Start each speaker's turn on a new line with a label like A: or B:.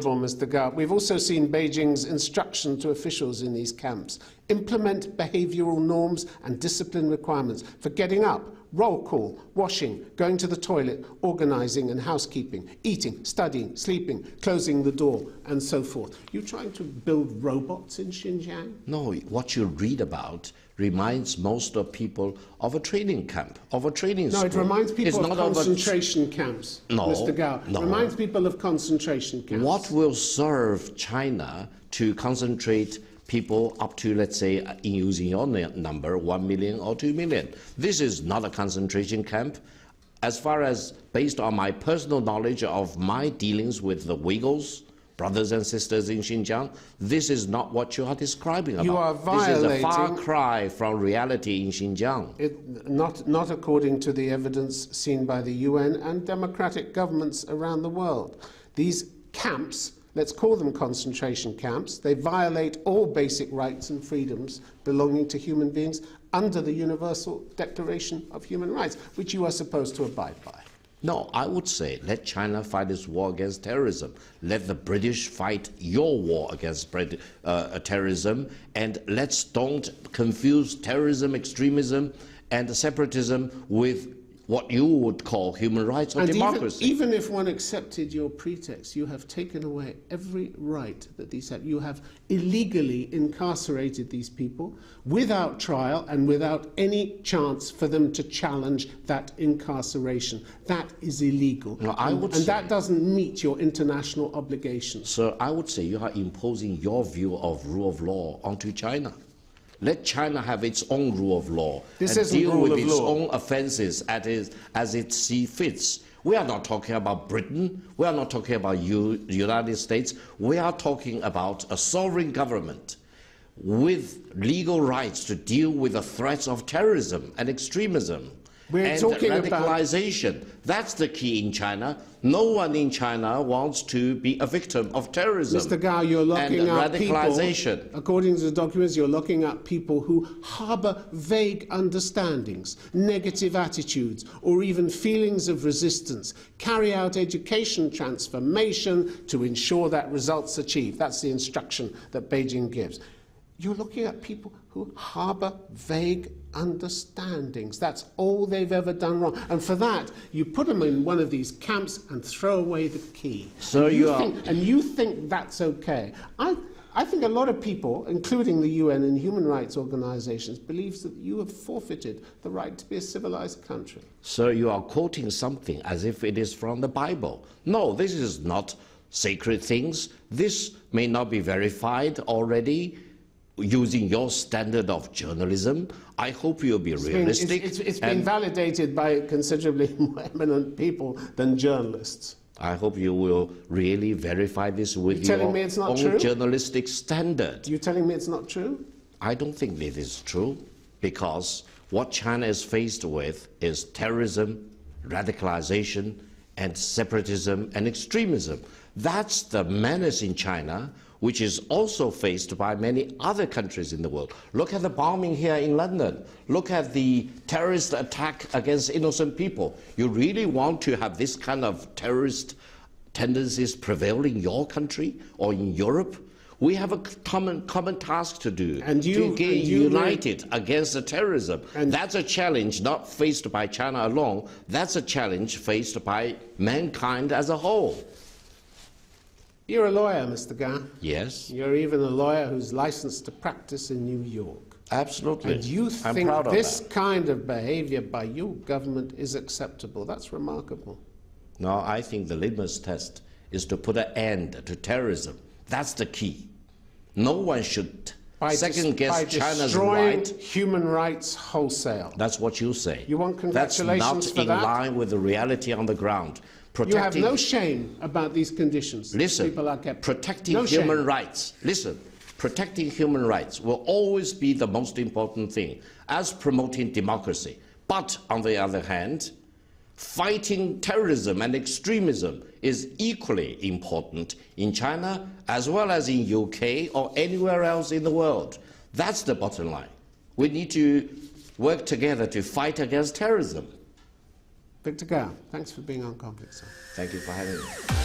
A: remarkable, Mr. Gao. We've also seen Beijing's instruction to officials in these camps. Implement behavioural norms and discipline requirements for getting up, roll call, washing, going to the toilet, organising and housekeeping, eating, studying, sleeping, closing the door, and so forth. You trying to build robots in Xinjiang?
B: No, what you read about reminds most of people of a training camp, of a training school.
A: No, it reminds people of concentration camps, Mr. Gao.
B: No.
A: It reminds people of concentration camps.
B: What will serve China to concentrate people up to, let's say, in using your number, 1 million or 2 million? This is not a concentration camp. As far as, based on my personal knowledge of my dealings with the Uighurs, brothers and sisters in Xinjiang, this is not what you are describing about.
A: You are violating...
B: This is a far cry from reality in Xinjiang.
A: Not according to the evidence seen by the UN and democratic governments around the world. These camps, let's call them concentration camps, they violate all basic rights and freedoms belonging to human beings under the Universal Declaration of Human Rights, which you are supposed to abide by.
B: No, I would say let China fight its war against terrorism. Let the British fight your war against terrorism, and let's don't confuse terrorism, extremism, and separatism with what you would call human rights or democracy.
A: Even if one accepted your pretext, you have taken away every right that these have. You have illegally incarcerated these people without trial and without any chance for them to challenge that incarceration. That is illegal.
B: No,
A: and that doesn't meet your international obligations.
B: So I would say you are imposing your view of rule of law onto China. Let China have its own rule of law and deal with its own offences as it sees fits. We are not talking about Britain. We are not talking about the United States. We are talking about a sovereign government with legal rights to deal with the threats of terrorism and extremism and radicalization. That's the key in China. No one in China wants to be a victim of terrorism.
A: Mr. Gao, you're locking up
B: radicalization.
A: People, according to the documents, you're locking up people who harbour vague understandings, negative attitudes, or even feelings of resistance. Carry out education transformation to ensure that results achieved. That's the instruction that Beijing gives. You're looking at people who harbour vague understandings. That's all they've ever done wrong. And for that, you put them in one of these camps and throw away the key.
B: So
A: you think that's okay. I think a lot of people, including the UN and human rights organizations, believes that you have forfeited the right to be a civilized country.
B: So you are quoting something as if it is from the Bible. No, this is not sacred things. This may not be verified already using your standard of journalism. I hope you'll be realistic.
A: It's been validated by considerably more eminent people than journalists.
B: I hope you will really verify this with your own journalistic standard.
A: You're telling me it's not true?
B: I don't think it is true, because what China is faced with is terrorism, radicalization, and separatism and extremism. That's the menace in China, which is also faced by many other countries in the world. Look at the bombing here in London. Look at the terrorist attack against innocent people. You really want to have this kind of terrorist tendencies prevail in your country or in Europe? We have a common task to do, to get united against the terrorism. And that's a challenge not faced by China alone. That's a challenge faced by mankind as a whole.
A: You're a lawyer, Mr. Gao.
B: Yes.
A: You're even a lawyer who's licensed to practice in New York.
B: Absolutely.
A: And you think this kind of behavior by your government is acceptable? That's remarkable.
B: No, I think the litmus test is to put an end to terrorism. That's the key. No one should second-guess China's right.
A: Human rights wholesale.
B: That's what you say.
A: You want congratulations for that?
B: That's not in line with the reality on the ground.
A: You have no shame about these conditions.
B: Listen,
A: people are kept.
B: Protecting human rights. Listen, protecting human rights will always be the most important thing, as promoting democracy. But on the other hand, fighting terrorism and extremism is equally important in China as well as in UK or anywhere else in the world. That's the bottom line. We need to work together to fight against terrorism.
A: Victor Gao, thanks for being on Conflict Zone.
B: Thank you for having me.